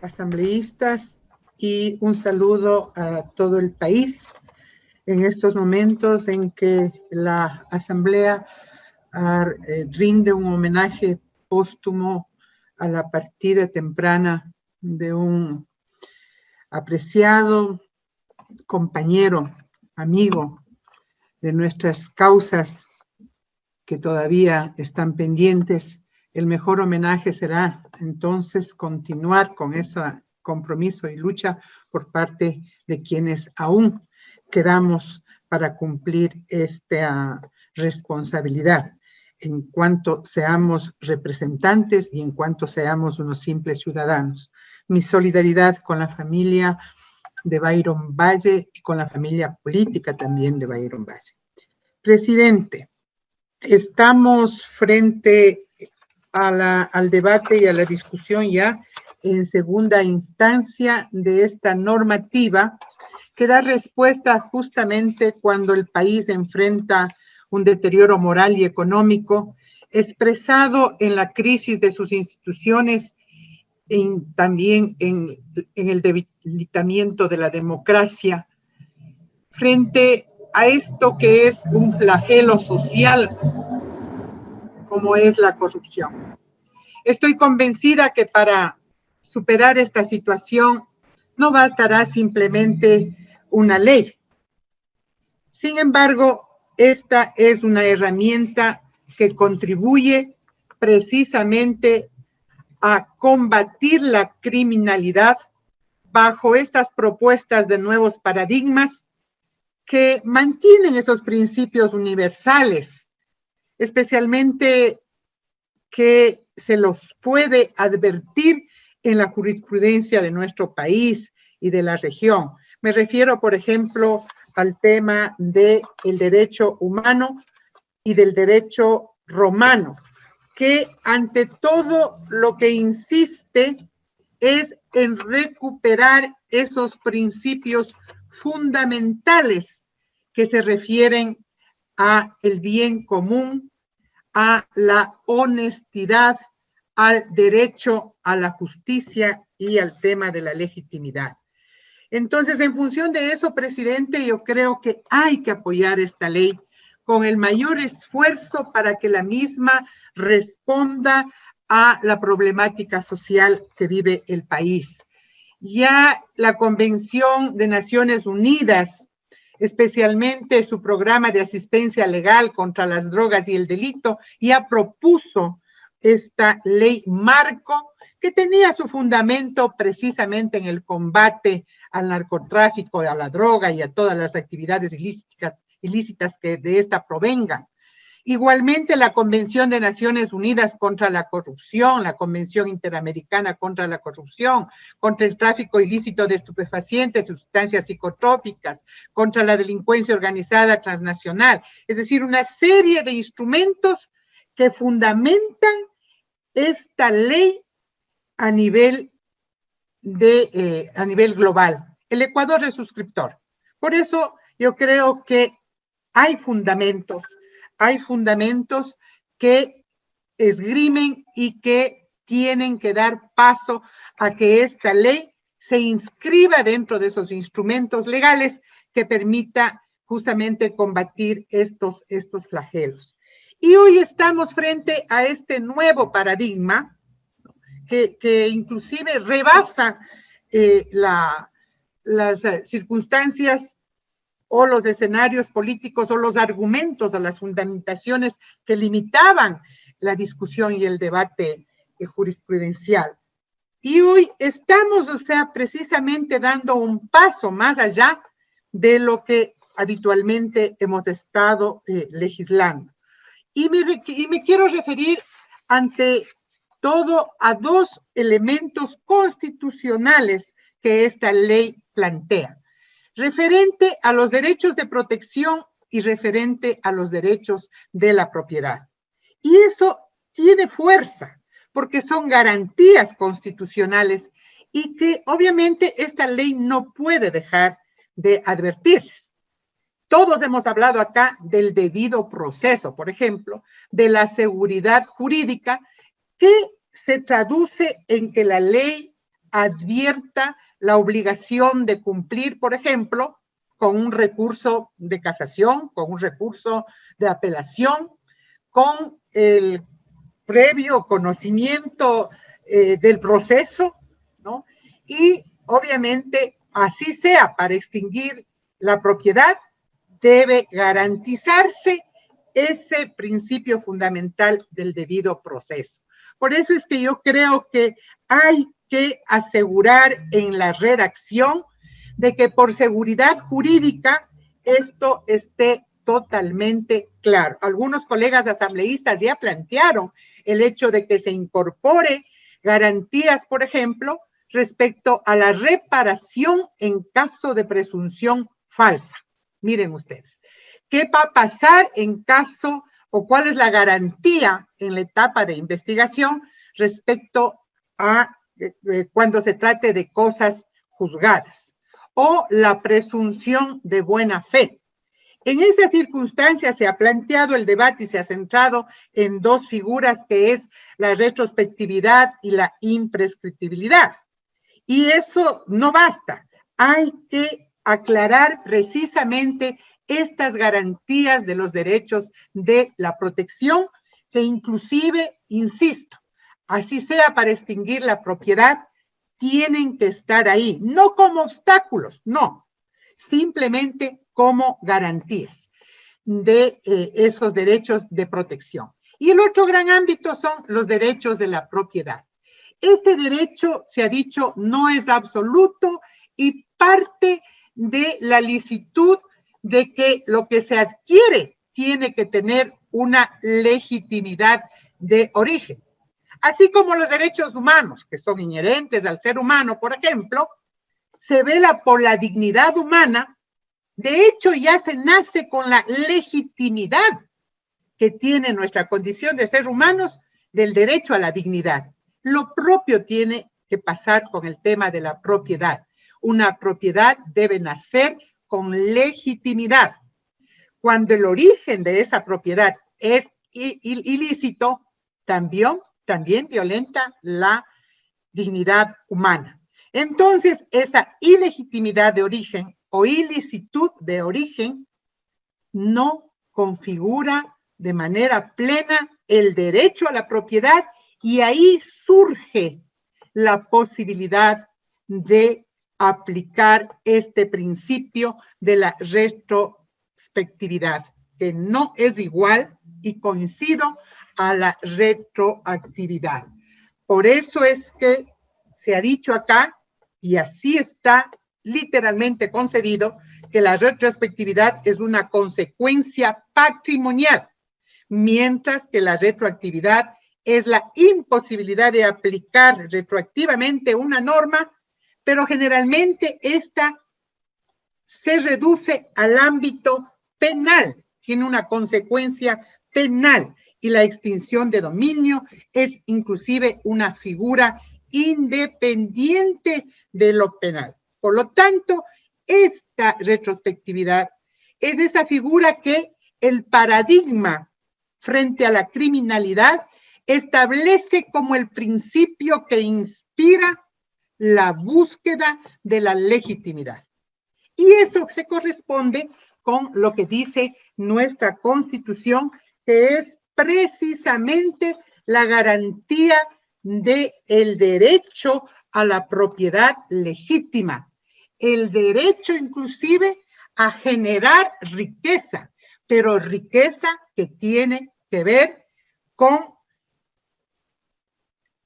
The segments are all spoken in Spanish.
Asambleístas y un saludo a todo el país en estos momentos en que la Asamblea rinde un homenaje póstumo a la partida temprana de un apreciado compañero, amigo de nuestras causas que todavía están pendientes. El mejor homenaje será entonces continuar con ese compromiso y lucha por parte de quienes aún quedamos para cumplir esta responsabilidad en cuanto seamos representantes y en cuanto seamos unos simples ciudadanos. Mi solidaridad con la familia de Byron Valle y con la familia política también de Byron Valle. Presidente, estamos frente al debate y a la discusión ya en segunda instancia de esta normativa que da respuesta justamente cuando el país enfrenta un deterioro moral y económico expresado en la crisis de sus instituciones y también en el debilitamiento de la democracia frente a esto que es un flagelo social como es la corrupción. Estoy convencida que para superar esta situación no bastará simplemente una ley. Sin embargo, esta es una herramienta que contribuye precisamente a combatir la criminalidad bajo estas propuestas de nuevos paradigmas que mantienen esos principios universales, especialmente que se los puede advertir en la jurisprudencia de nuestro país y de la región. Me refiero, por ejemplo, al tema del derecho humano y del derecho romano, que ante todo lo que insiste es en recuperar esos principios fundamentales que se refieren a el bien común, a la honestidad, al derecho a la justicia y al tema de la legitimidad. Entonces, en función de eso, presidente, yo creo que hay que apoyar esta ley con el mayor esfuerzo para que la misma responda a la problemática social que vive el país. Ya la Convención de Naciones Unidas, especialmente su programa de asistencia legal contra las drogas y el delito, ya propuso esta ley marco que tenía su fundamento precisamente en el combate al narcotráfico, a la droga y a todas las actividades ilícitas que de esta provengan. Igualmente, la Convención de Naciones Unidas contra la Corrupción, la Convención Interamericana contra la Corrupción, contra el tráfico ilícito de estupefacientes, sustancias psicotrópicas, contra la delincuencia organizada transnacional. Es decir, una serie de instrumentos que fundamentan esta ley a nivel global. El Ecuador es suscriptor. Por eso yo creo que hay fundamentos que esgrimen y que tienen que dar paso a que esta ley se inscriba dentro de esos instrumentos legales que permita justamente combatir estos flagelos. Y hoy estamos frente a este nuevo paradigma que inclusive rebasa las circunstancias o los escenarios políticos o los argumentos o las fundamentaciones que limitaban la discusión y el debate jurisprudencial. Y hoy estamos, precisamente dando un paso más allá de lo que habitualmente hemos estado legislando. Y me quiero referir ante todo a dos elementos constitucionales que esta ley plantea, referente a los derechos de protección y referente a los derechos de la propiedad. Y eso tiene fuerza, porque son garantías constitucionales y que obviamente esta ley no puede dejar de advertirles. Todos hemos hablado acá del debido proceso, por ejemplo, de la seguridad jurídica, que se traduce en que la ley advierta la obligación de cumplir, por ejemplo, con un recurso de casación, con un recurso de apelación, con el previo conocimiento del proceso, ¿no? Y obviamente, así sea, para extinguir la propiedad, debe garantizarse ese principio fundamental del debido proceso. Por eso es que yo creo que hay que asegurar en la redacción de que por seguridad jurídica esto esté totalmente claro. Algunos colegas asambleístas ya plantearon el hecho de que se incorpore garantías, por ejemplo, respecto a la reparación en caso de presunción falsa. Miren ustedes, ¿qué va a pasar en caso o cuál es la garantía en la etapa de investigación respecto a cuando se trate de cosas juzgadas? O la presunción de buena fe. En esas circunstancias se ha planteado el debate y se ha centrado en dos figuras, que es la retrospectividad y la imprescriptibilidad. Y eso no basta. Hay que aclarar precisamente estas garantías de los derechos de la protección, que inclusive, insisto, así sea para extinguir la propiedad, tienen que estar ahí, no como obstáculos, no, simplemente como garantías de esos derechos de protección. Y el otro gran ámbito son los derechos de la propiedad. Este derecho, se ha dicho, no es absoluto y parte de la licitud de que lo que se adquiere tiene que tener una legitimidad de origen. Así como los derechos humanos, que son inherentes al ser humano, por ejemplo, se vela por la dignidad humana. De hecho, ya se nace con la legitimidad que tiene nuestra condición de ser humanos del derecho a la dignidad. Lo propio tiene que pasar con el tema de la propiedad. Una propiedad debe nacer con legitimidad. Cuando el origen de esa propiedad es ilícito, también violenta la dignidad humana. Entonces, esa ilegitimidad de origen o ilicitud de origen no configura de manera plena el derecho a la propiedad, y ahí surge la posibilidad de aplicar este principio de la retrospectividad, que no es igual, y coincido, a la retroactividad. Por eso es que se ha dicho acá, y así está literalmente concebido, que la retrospectividad es una consecuencia patrimonial, mientras que la retroactividad es la imposibilidad de aplicar retroactivamente una norma, pero generalmente esta se reduce al ámbito penal, tiene una consecuencia penal, y la extinción de dominio es inclusive una figura independiente de lo penal. Por lo tanto, esta retrospectividad es esa figura que el paradigma frente a la criminalidad establece como el principio que inspira la búsqueda de la legitimidad. Y eso se corresponde con lo que dice nuestra Constitución, que es precisamente la garantía del derecho a la propiedad legítima, el derecho inclusive a generar riqueza, pero riqueza que tiene que ver con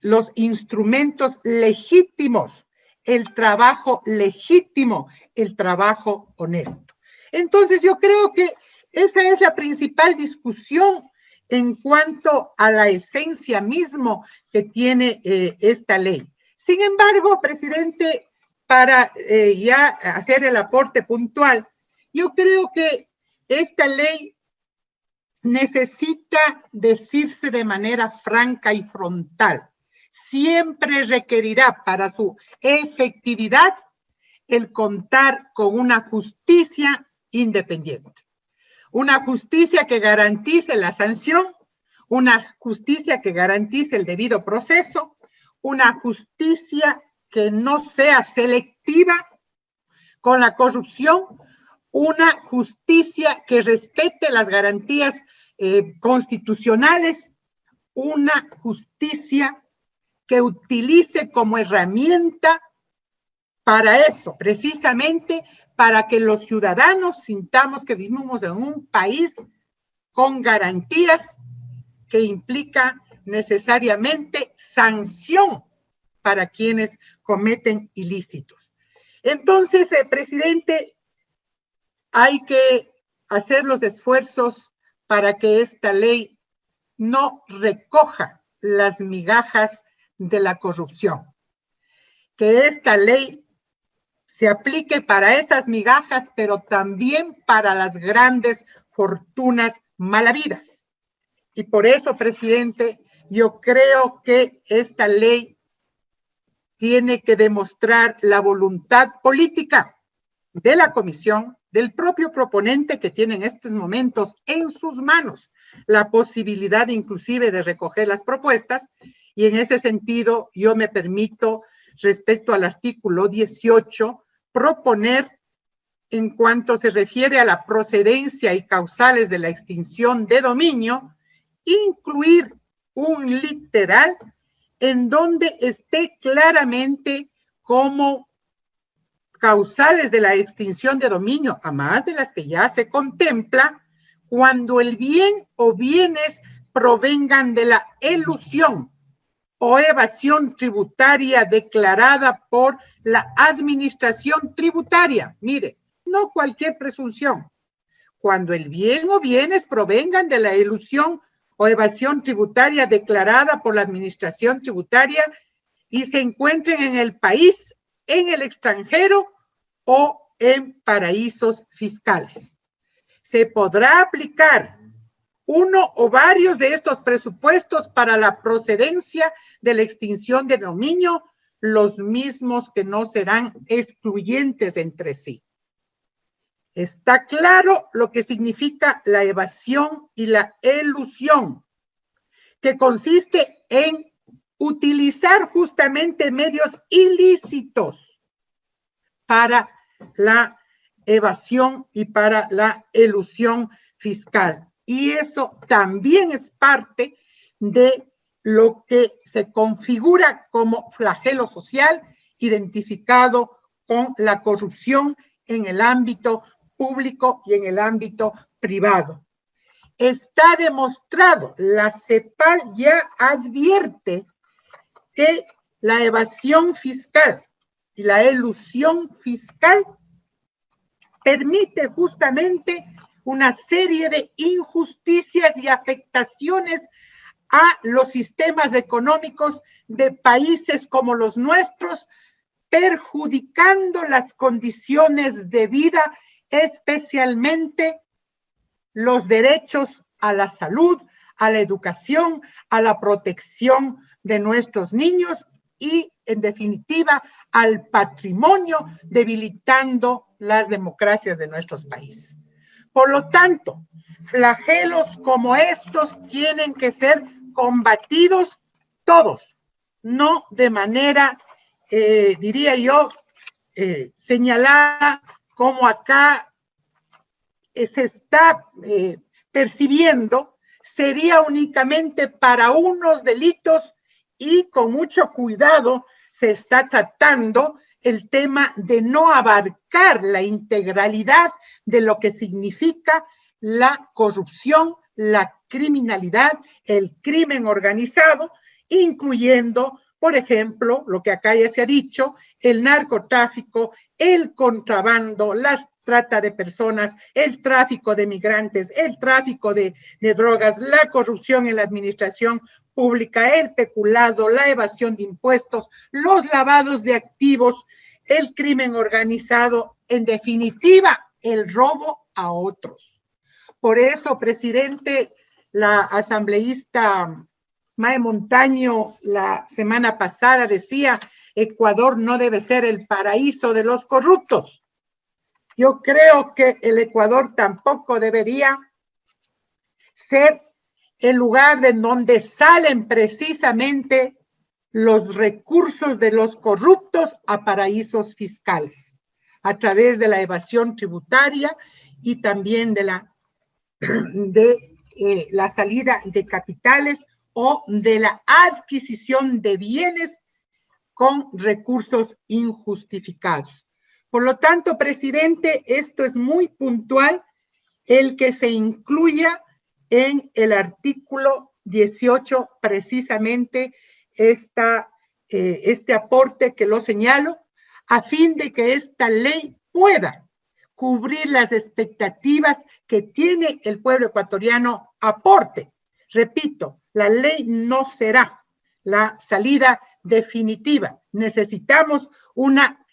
los instrumentos legítimos, el trabajo legítimo, el trabajo honesto. Entonces yo creo que esa es la principal discusión en cuanto a la esencia mismo que tiene esta ley. Sin embargo, presidente, para ya hacer el aporte puntual, yo creo que esta ley necesita decirse de manera franca y frontal. Siempre requerirá para su efectividad el contar con una justicia independiente. Una justicia que garantice la sanción, una justicia que garantice el debido proceso, una justicia que no sea selectiva con la corrupción, una justicia que respete las garantías constitucionales, una justicia que utilice como herramienta para eso, precisamente para que los ciudadanos sintamos que vivimos en un país con garantías que implica necesariamente sanción para quienes cometen ilícitos. Entonces, presidente, hay que hacer los esfuerzos para que esta ley no recoja las migajas de la corrupción. Que esta ley se aplique para esas migajas, pero también para las grandes fortunas malavidas. Y por eso, presidente, yo creo que esta ley tiene que demostrar la voluntad política de la comisión, del propio proponente que tiene en estos momentos en sus manos la posibilidad inclusive de recoger las propuestas, y en ese sentido yo me permito, respecto al artículo 18, proponer, en cuanto se refiere a la procedencia y causales de la extinción de dominio, incluir un literal en donde esté claramente como causales de la extinción de dominio, a más de las que ya se contempla, cuando el bien o bienes provengan de la elusión o evasión tributaria declarada por la administración tributaria. Mire, no cualquier presunción. Cuando el bien o bienes provengan de la elusión o evasión tributaria declarada por la administración tributaria y se encuentren en el país, en el extranjero o en paraísos fiscales. Se podrá aplicar uno o varios de estos presupuestos para la procedencia de la extinción de dominio, los mismos que no serán excluyentes entre sí. Está claro lo que significa la evasión y la elusión, que consiste en utilizar justamente medios ilícitos para la evasión y para la elusión fiscal. Y eso también es parte de lo que se configura como flagelo social identificado con la corrupción en el ámbito público y en el ámbito privado. Está demostrado, la CEPAL ya advierte que la evasión fiscal y la elusión fiscal permite justamente una serie de injusticias y afectaciones a los sistemas económicos de países como los nuestros, perjudicando las condiciones de vida, especialmente los derechos a la salud, a la educación, a la protección de nuestros niños y, en definitiva, al patrimonio, debilitando las democracias de nuestros países. Por lo tanto, flagelos como estos tienen que ser combatidos todos, no de manera, diría yo, señalada como acá se está percibiendo, sería únicamente para unos delitos y con mucho cuidado se está tratando el tema de no abarcar la integralidad de lo que significa la corrupción, la criminalidad, el crimen organizado, incluyendo, por ejemplo, lo que acá ya se ha dicho, el narcotráfico, el contrabando, la trata de personas, el tráfico de migrantes, el tráfico de drogas, la corrupción en la administración pública, el peculado, la evasión de impuestos, los lavados de activos, el crimen organizado, en definitiva, el robo a otros. Por eso, presidente, la asambleísta Mae Montaño la semana pasada decía, Ecuador no debe ser el paraíso de los corruptos. Yo creo que el Ecuador tampoco debería ser el lugar de donde salen precisamente los recursos de los corruptos a paraísos fiscales, a través de la evasión tributaria y también de la salida de capitales o de la adquisición de bienes con recursos injustificados. Por lo tanto, presidente, esto es muy puntual, el que se incluya en el artículo 18 precisamente este aporte que lo señalo, a fin de que esta ley pueda cubrir las expectativas que tiene el pueblo ecuatoriano. Aporte. Repito, la ley no será la salida definitiva. Necesitamos una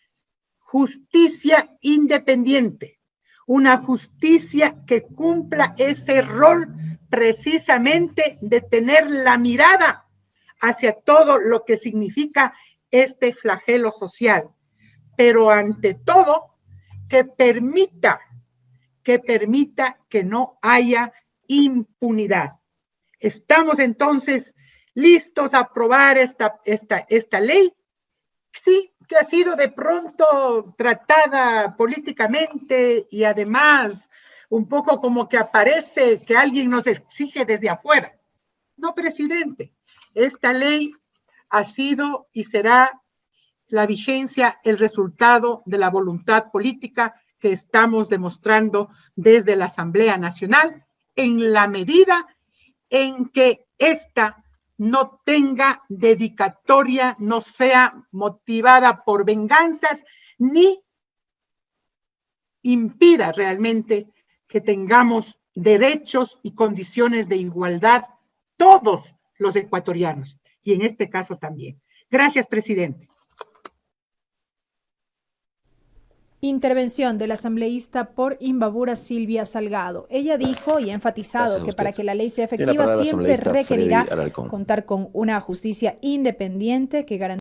justicia independiente, una justicia que cumpla ese rol precisamente de tener la mirada hacia todo lo que significa este flagelo social, pero ante todo que permita que no haya impunidad. ¿Estamos entonces listos a aprobar esta ley? Sí, que ha sido de pronto tratada políticamente y además un poco como que aparece que alguien nos exige desde afuera. No, presidente, esta ley ha sido y será la vigencia, el resultado de la voluntad política que estamos demostrando desde la Asamblea Nacional, en la medida en que esta no tenga dedicatoria, no sea motivada por venganzas, ni impida realmente que tengamos derechos y condiciones de igualdad todos los ecuatorianos, y en este caso también. Gracias, presidente. Intervención de la asambleísta por Imbabura, Silvia Salgado. Ella dijo y ha enfatizado que para que la ley sea efectiva siempre requerirá contar con una justicia independiente que garantice